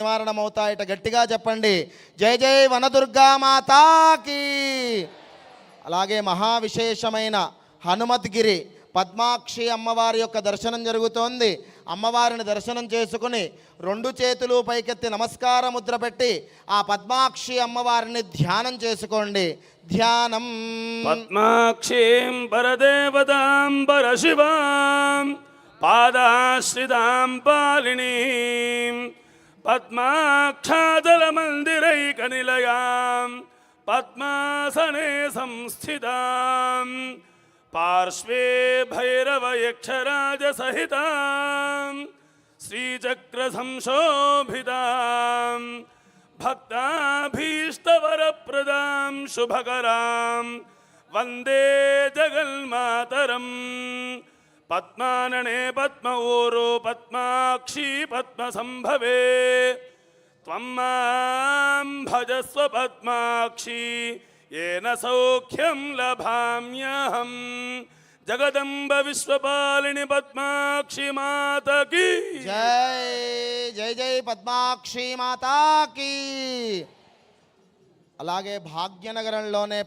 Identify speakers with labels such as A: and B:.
A: నివారణమవుతాయట. గట్టిగా చెప్పండి, జై జై వనదుర్గా మాతాకి. అలాగే మహావిశేషమైన హనుమద్గిరి పద్మాక్షి అమ్మవారి యొక్క దర్శనం జరుగుతోంది. అమ్మవారిని దర్శనం చేసుకుని 2 చేతులు పైకెత్తి నమస్కార ముద్ర పెట్టి ఆ పద్మాక్షి అమ్మవారిని ధ్యానం చేసుకోండి. ధ్యానం.
B: పద్మాక్షీం పరదేవతాం పరశివాం పాదాశ్రితాం పాలినీం పద్మాక్షాదలమందిరైకనిలయాం పద్మాసనే సంస్థితాం పార్శ్వే భైరవయక్షరాజసహితాం శ్రీచక్ర సంశోభితాం భక్తాభీష్టవరప్రదాం శుభకరాం వందే జగన్మాతరం. పద్మాననే పద్మ ఊరు పద్మాక్షి పద్మసంభవే త్వం మాం భజస్వ పద్మాక్షి येन सौख्यं लभाम्यहं. जगदम्ब विश्वपालिनी पद्माक्षी माता की
A: जय. जय जय పద్మాక్షి మాతా की. అలాగే భాగ్యనగరంలోనే